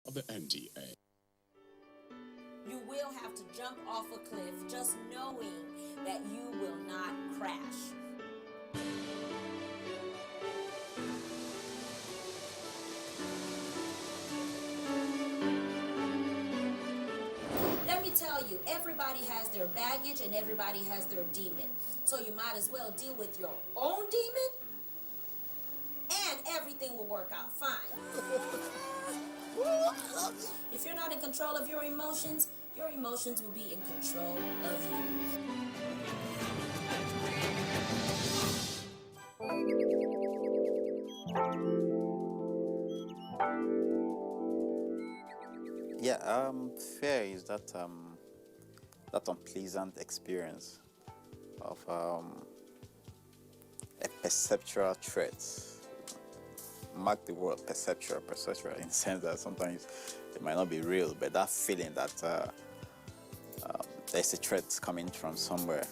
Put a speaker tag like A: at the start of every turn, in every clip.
A: of the NDA.
B: You will have to jump off a cliff just knowing that you will not crash. Let me tell you, everybody has their baggage and everybody has their demon. So you might as well deal with your own demon and everything will work out fine. If you're not in control of your emotions will be in control of you.
C: Yeah, fear is that unpleasant experience of a perceptual threat. Mark the word perceptual in the sense that sometimes it might not be real, but that feeling that there's a threat coming from somewhere,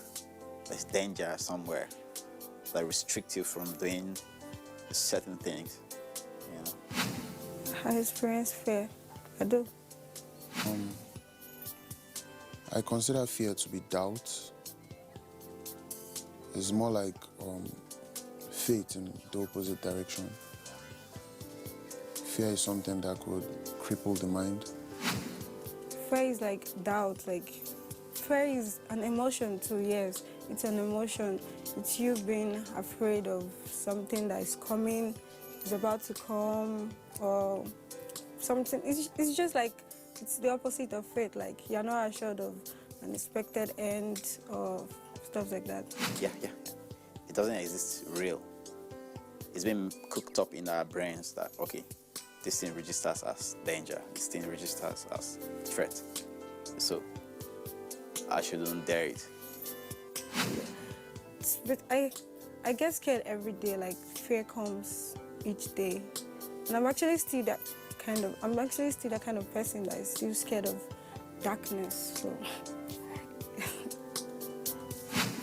C: there's danger somewhere that restricts you from doing certain things. You know.
D: I experience fear. I do.
E: I consider fear to be doubt. It's more like faith in the opposite direction. Fear is something that could cripple the mind.
D: Fear is like doubt. Like, fear is an emotion too, yes. It's an emotion. It's you being afraid of something that is coming, is about to come, or something. It's just like, it's the opposite of faith. Like, you're not assured of an expected end or stuff like that.
C: Yeah. It doesn't exist real. It's been cooked up in our brains that, okay, this thing registers as danger, this thing registers as threat. So I shouldn't dare it.
D: But I get scared every day. Like, fear comes each day. And I'm actually still that kind of person that is still scared of darkness. So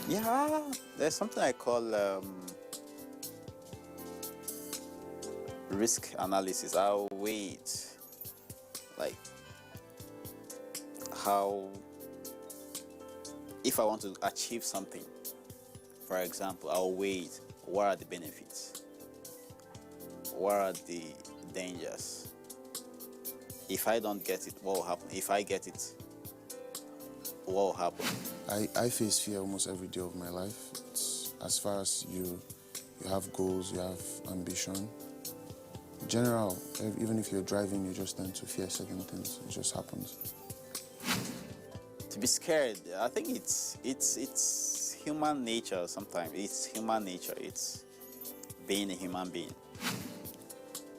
C: yeah, there's something I call risk analysis. I'll wait, like how, if I want to achieve something, for example, I'll wait, what are the benefits? What are the dangers? If I don't get it, what will happen? If I get it, what will happen?
E: I face fear almost every day of my life. It's, as far as you have goals, you have ambition. In general, even if you're driving, you just tend to fear certain things. It just happens.
C: To be scared, I think it's human nature sometimes. It's human nature. It's being a human being.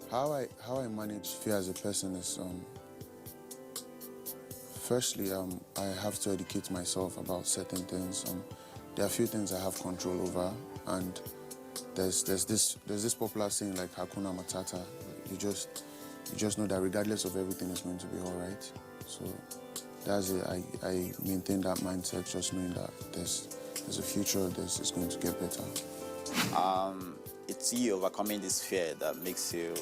E: How I manage fear as a person is, firstly, I have to educate myself about certain things. There are a few things I have control over, and there's this popular saying like Hakuna Matata. You just know that regardless of everything, it's going to be all right. So that's it. I maintain that mindset, just knowing that there's a future. It's going to get better.
C: It's you overcoming this fear that makes you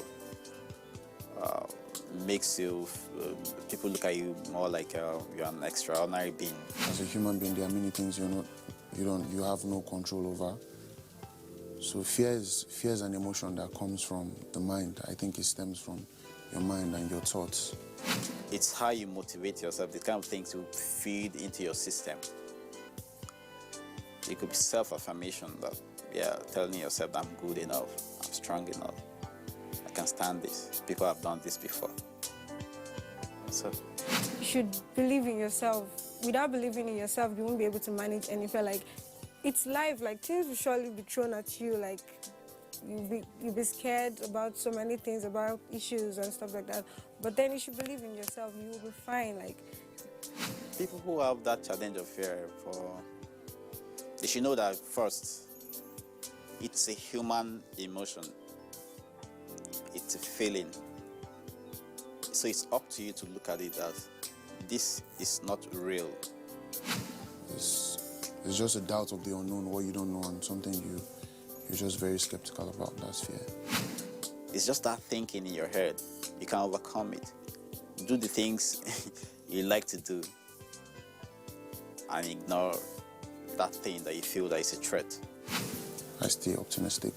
C: people look at you more like you're an extraordinary being.
E: As a human being, there are many things you have no control over. So fear is an emotion that comes from the mind. I think it stems from your mind and your thoughts.
C: It's how you motivate yourself, the kind of things you feed into your system. It could be self-affirmation, that, yeah, telling yourself that I'm good enough, I'm strong enough, I can stand this, people have done this before. So
D: you should believe in yourself. Without believing in yourself, you won't be able to manage any fear. Like, it's life, like things will surely be thrown at you, like you'll be scared about so many things, about issues and stuff like that. But then you should believe in yourself, you will be fine. Like,
C: people who have that challenge of fear, they should know that first, it's a human emotion. It's a feeling. So it's up to you to look at it as this is not real.
E: It's just a doubt of the unknown, what you don't know, and something you're just very skeptical about. That's fear.
C: It's just that thinking in your head. You can overcome it. do the things you like to do and ignore that thing that you feel that is a threat.
E: I stay optimistic.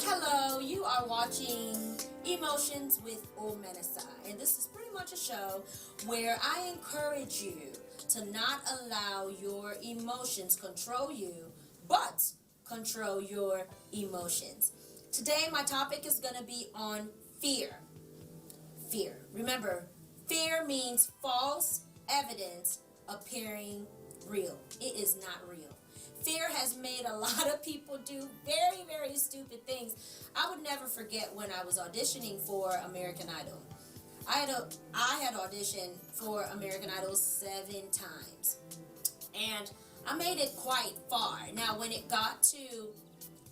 B: Hello, you are watching Emotions with Omenesa, and this is pretty much a show where I encourage you to not allow your emotions control you, but control your emotions. Today my topic is going to be on fear. Fear. Remember, fear means false evidence appearing real. It is not real. Fear has made a lot of people do very, very stupid things. I would never forget when I was auditioning for American Idol. I had auditioned for American Idol 7 times. And I made it quite far. Now, when it got to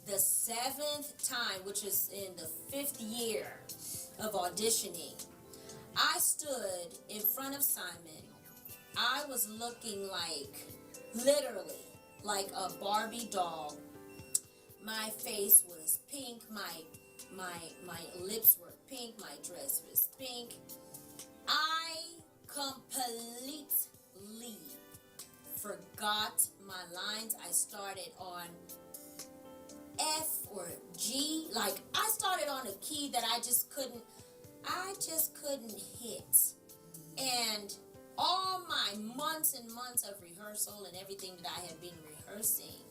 B: the 7th time, which is in the 5th year of auditioning, I stood in front of Simon. I was looking like, literally, like a Barbie doll. My face was pink, my lips were pink, my dress was pink. I completely forgot my lines. I started on F or G. Like, I started on a key that I just couldn't hit. And all my months and months of rehearsal and everything that I had been rehearsing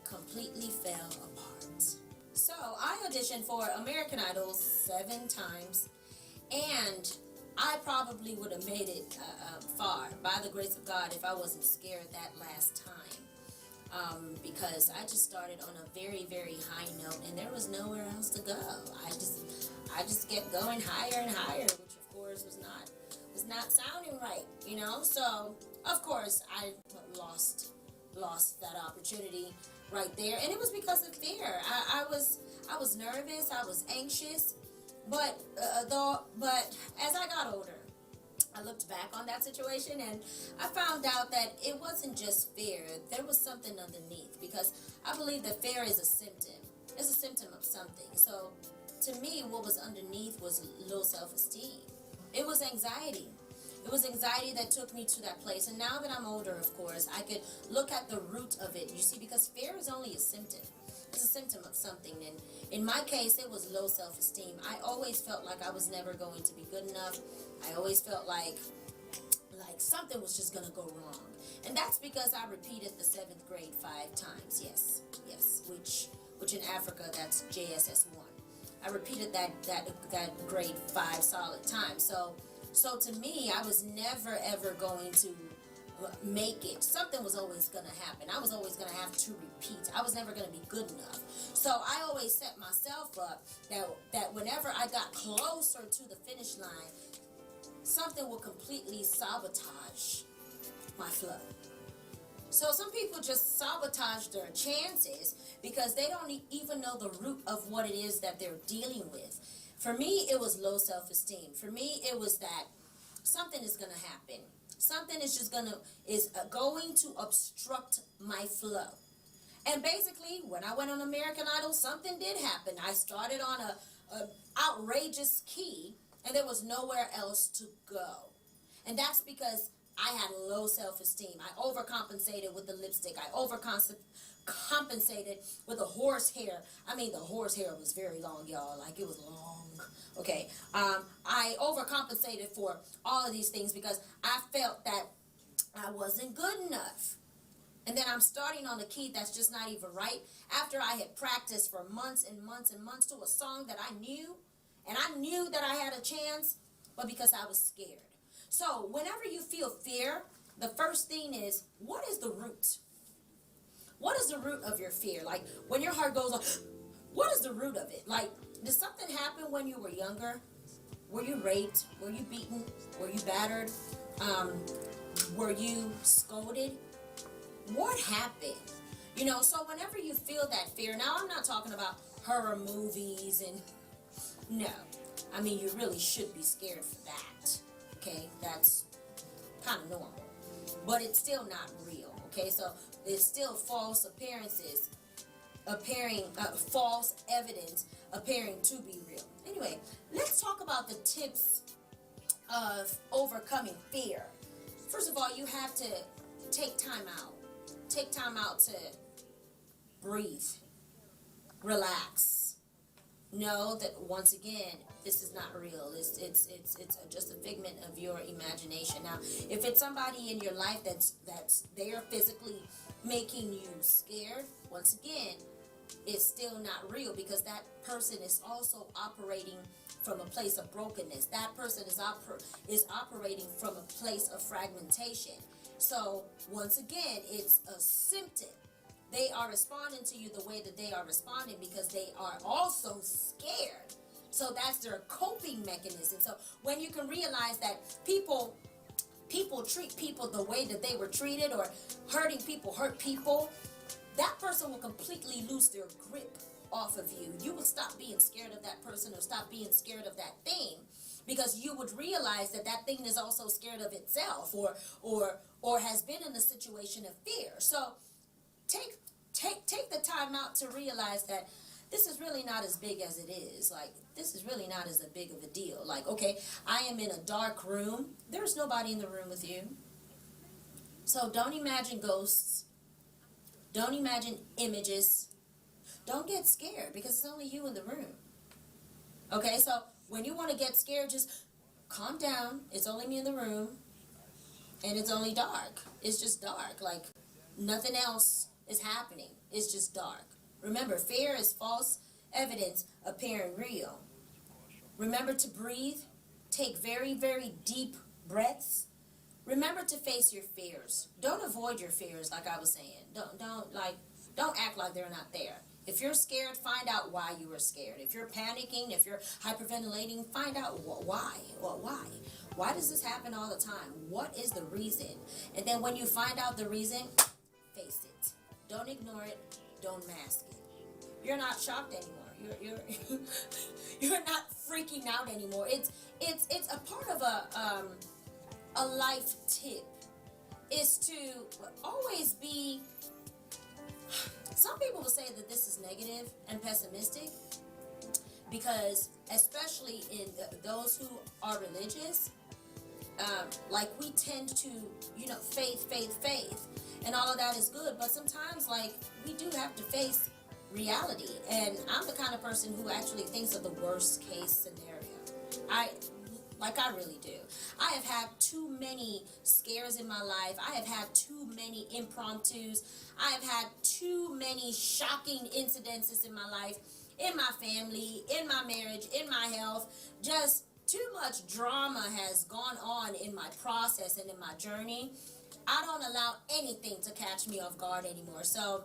B: completely fell apart. So I auditioned for American Idol 7 times, and I probably would have made it far by the grace of God if I wasn't scared that last time, because I just started on a very, very high note, and there was nowhere else to go. I just kept going higher and higher, which of course was not sounding right, you know. So of course I lost that opportunity right there, and it was because of fear. I was nervous, I was anxious, but as I got older, I looked back on that situation and I found out that it wasn't just fear. There was something underneath, because I believe that fear is a symptom. It's a symptom of something. So to me, what was underneath was low self-esteem. It was anxiety. It was anxiety that took me to that place. And now that I'm older, of course, I could look at the root of it. You see, because fear is only a symptom. It's a symptom of something. And in my case, it was low self-esteem. I always felt like I was never going to be good enough. I always felt like something was just going to go wrong. And that's because I repeated the 7th grade 5 times. Yes, which in Africa, that's JSS 1. I repeated that grade 5 solid times. So to me, I was never ever going to make it. Something was always going to happen. I was always going to have to repeat. I was never going to be good enough. So I always set myself up that whenever I got closer to the finish line, something will completely sabotage my flow. So some people just sabotage their chances because they don't even know the root of what it is that they're dealing with. For me, it was low self-esteem. For me, it was that something is going to happen. Something is just going to obstruct my flow. And basically, when I went on American Idol, something did happen. I started on a outrageous key, and there was nowhere else to go. And that's because I had low self-esteem. I overcompensated with the lipstick. I overcompensated with the horse hair. I mean, the horse hair was very long, y'all. Like, it was long. Okay. I overcompensated for all of these things because I felt that I wasn't good enough. And then I'm starting on a key that's just not even right after I had practiced for months and months and months to a song that I knew. And I knew that I had a chance, but because I was scared. So whenever you feel fear, the first thing is, what is the root? What is the root of your fear? Like, when your heart goes, what is the root of it? Like, did something happen when you were younger? Were you raped? Were you beaten? Were you battered? Were you scolded? What happened? You know, so whenever you feel that fear, now I'm not talking about horror movies and, no. I mean, you really should be scared for that. okay? That's kind of normal. But it's still not real, okay? So it's still false appearances, false evidence appearing to be real. Anyway, let's talk about the tips of overcoming fear. First of all, you have to take time out. Take time out to breathe, relax. Know that once again, this is not real. It's just a figment of your imagination. Now, if it's somebody in your life that's they are physically making you scared, once again, it's still not real, because that person is also operating from a place of brokenness. That person is operating from a place of fragmentation. So once again, it's a symptom. They are responding to you the way that they are responding because they are also scared. So that's their coping mechanism. So when you can realize that people treat people the way that they were treated, or hurting people hurt people, that person will completely lose their grip off of you. You will stop being scared of that person, or stop being scared of that thing, because you would realize that that thing is also scared of itself, or has been in a situation of fear. So take the time out to realize that this is really not as big as it is. Like, this is really not as big of a deal. Like, okay, I am in a dark room. There's nobody in the room with you. So don't imagine ghosts. Don't imagine images. Don't get scared, because it's only you in the room. Okay, so when you want to get scared, just calm down. It's only me in the room, and it's only dark. It's just dark. Like, nothing else is happening. It's just dark. Remember, fear is false evidence appearing real. Remember to breathe. Take very, very deep breaths. Remember to face your fears. Don't avoid your fears, like I was saying. Don't act like they're not there. If you're scared, find out why you were scared. If you're panicking, if you're hyperventilating, find out why. Why? Why does this happen all the time? What is the reason? And then when you find out the reason, face it. Don't ignore it. Don't mask it. You're not shocked anymore. You're not freaking out anymore. It's a part of a life tip is to always be. Some people will say that this is negative and pessimistic, because especially in those who are religious, like, we tend to, faith, and all of that is good, but sometimes, like, we do have to face reality, and I'm the kind of person who actually thinks of the worst case scenario. I really do. I have had too many scares in my life. I have had too many impromptus. I have had too many shocking incidences in my life, in my family, in my marriage, in my health. Just too much drama has gone on in my process and in my journey. I don't allow anything to catch me off guard anymore. So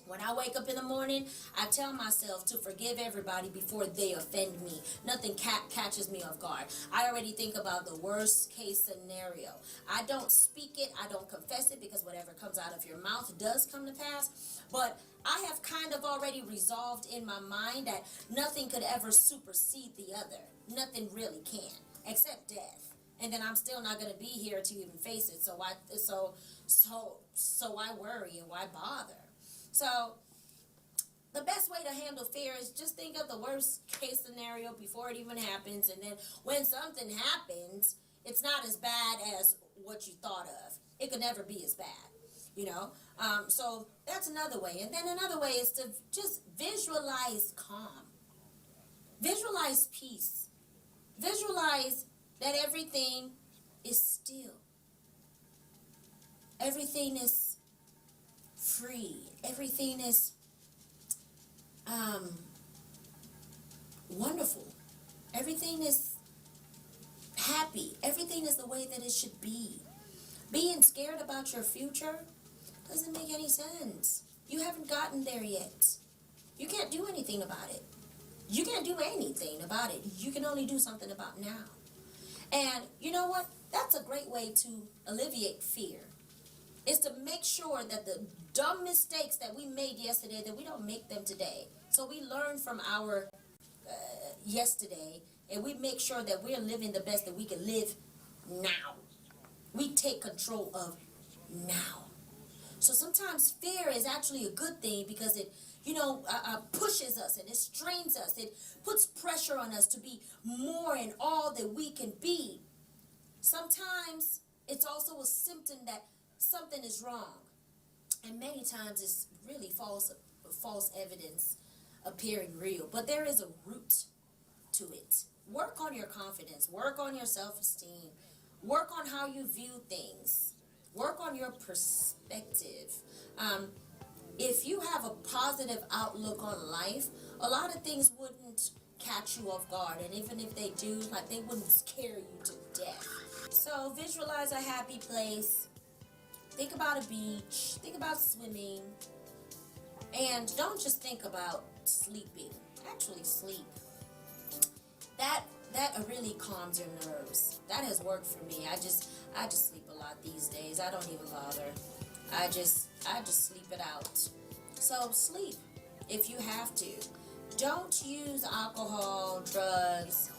B: when I wake up in the morning, I tell myself to forgive everybody before they offend me. Nothing catches me off guard. I already think about the worst case scenario. I don't speak it. I don't confess it, because whatever comes out of your mouth does come to pass. But I have kind of already resolved in my mind that nothing could ever supersede the other. Nothing really can, except death. And then I'm still not going to be here to even face it. So why worry and why bother? So the best way to handle fear is just think of the worst case scenario before it even happens. And then when something happens, it's not as bad as what you thought of. It could never be as bad, So that's another way. And then another way is to just visualize calm. Visualize peace. Visualize that everything is still. Everything is free. Everything is wonderful. Everything is happy. Everything is the way that it should be. Being scared about your future doesn't make any sense. You haven't gotten there yet. You can't do anything about it. You can't do anything about it. You can only do something about now. And you know what? That's a great way to alleviate fear. Is to make sure that the dumb mistakes that we made yesterday, that we don't make them today. So we learn from our yesterday, and we make sure that we're living the best that we can live now. We take control of now. So sometimes fear is actually a good thing because it, pushes us and it strains us. It puts pressure on us to be more and all that we can be. Sometimes it's also a symptom that something is wrong. And many times it's really false evidence appearing real. But there is a root to it. Work on your confidence. Work on your self-esteem. Work on how you view things. Work on your perspective. If you have a positive outlook on life, a lot of things wouldn't catch you off guard. And even if they do, like, they wouldn't scare you to death. So visualize a happy place. Think about a beach. Think about swimming. And don't just think about sleeping. Actually sleep. That really calms your nerves. That has worked for me. I just sleep a lot these days. I don't even bother. I just sleep it out. So sleep if you have to. Don't use alcohol, drugs,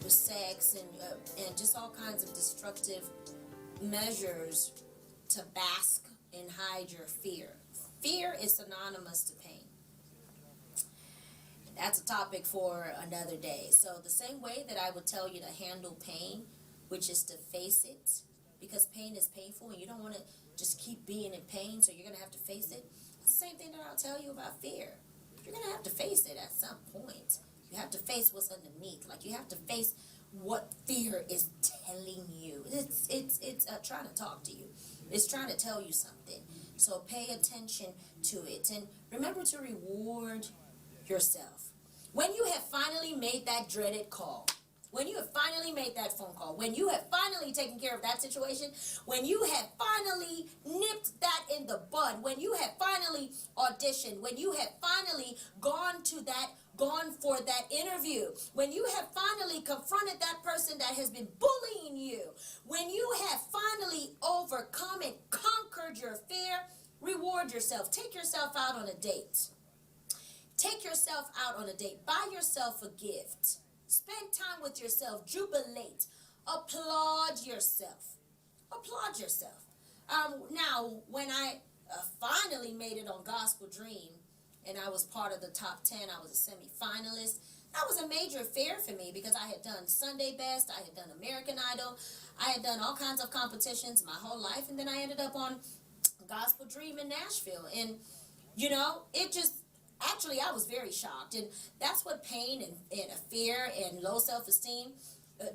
B: sex, and just all kinds of destructive measures to bask and hide your fear. Fear is synonymous to pain. That's a topic for another day. So the same way that I would tell you to handle pain, which is to face it, because pain is painful and you don't want to just keep being in pain, so you're going to have to face it. It's the same thing that I'll tell you about fear. You're going to have to face it at some point. You have to face what's underneath. Like, you have to face what fear is telling you. It's trying to talk to you. It's trying to tell you something. So pay attention to it. And remember to reward yourself. When you have finally made that dreaded call, when you have finally made that phone call, when you have finally taken care of that situation, when you have finally nipped that in the bud, when you have finally auditioned, when you have finally gone for that interview, when you have finally confronted that person that has been bullying you, when you have finally overcome and conquered your fear, reward yourself. Take yourself out on a date. Take yourself out on a date. Buy yourself a gift. Spend time with yourself. Jubilate. Applaud yourself. Applaud yourself. Now, when I finally made it on Gospel Dream, and I was part of the top 10, I was a semi-finalist. That was a major fear for me because I had done Sunday Best, I had done American Idol, I had done all kinds of competitions my whole life, and then I ended up on Gospel Dream in Nashville. And, it just, actually, I was very shocked. And that's what pain and fear and low self-esteem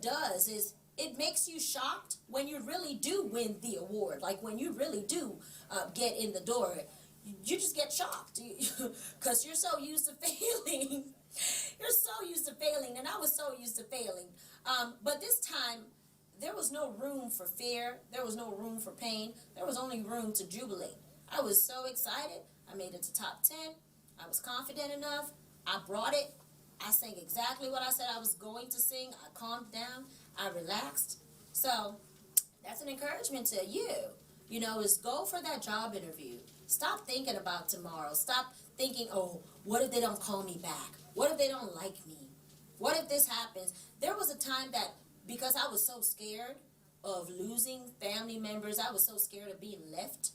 B: does, is it makes you shocked when you really do win the award. Like, when you really do get in the door, you just get shocked because you're so used to failing. You're so used to failing, and I was so used to failing. But this time, there was no room for fear. There was no room for pain. There was only room to jubilate. I was so excited. I made it to top 10. I was confident enough. I brought it. I sang exactly what I said I was going to sing. I calmed down. I relaxed. So that's an encouragement to you. Is go for that job interview. Stop thinking about tomorrow. Stop thinking, oh, what if they don't call me back? What if they don't like me? What if this happens? There was a time that, because I was so scared of losing family members, I was so scared of being left,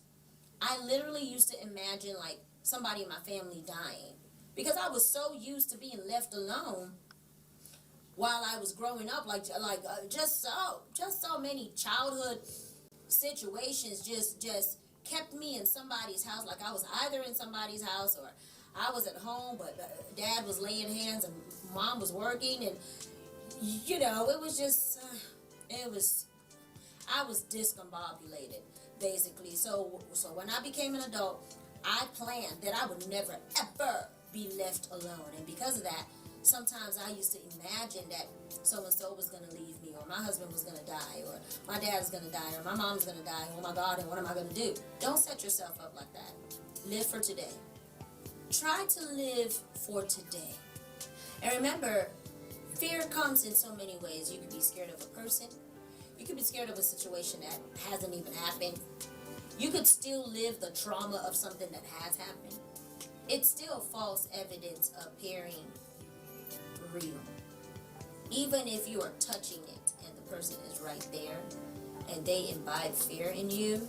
B: I literally used to imagine, like, somebody in my family dying. Because I was so used to being left alone while I was growing up. Just so many childhood situations just kept me in somebody's house. Like, I was either in somebody's house or I was at home, but dad was laying hands and mom was working, and it was just I was discombobulated, basically. So when I became an adult, I planned that I would never ever be left alone. And because of that, sometimes I used to imagine that so-and-so was going to leave me, or my husband was going to die, or my dad was going to die, or my mom's going to die. Oh my God, and what am I going to do? Don't set yourself up like that. Live for today. Try to live for today. And remember, fear comes in so many ways. You could be scared of a person. You could be scared of a situation that hasn't even happened. You could still live the trauma of something that has happened. It's still false evidence appearing real, even if you are touching it and the person is right there and they imbibe fear in you,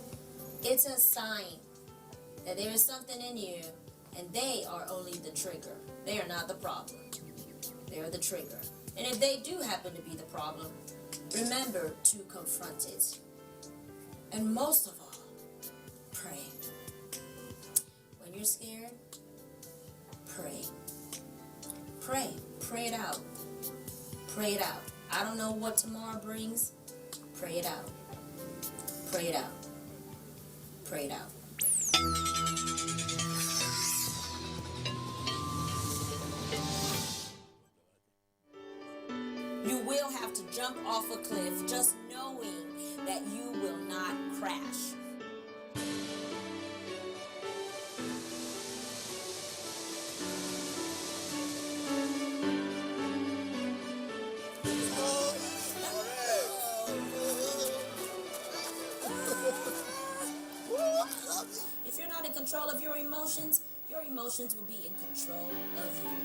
B: it's a sign that there is something in you and they are only the trigger. They are not the problem. They are the trigger. And if they do happen to be the problem, remember to confront it. And most of all, pray. When you're scared, pray. Pray. Pray it out. Pray it out. I don't know what tomorrow brings. Pray it out. Pray it out. Pray it out. You will have to jump off a cliff just knowing that you will not crash. If you're not in control of your emotions will be in control of you.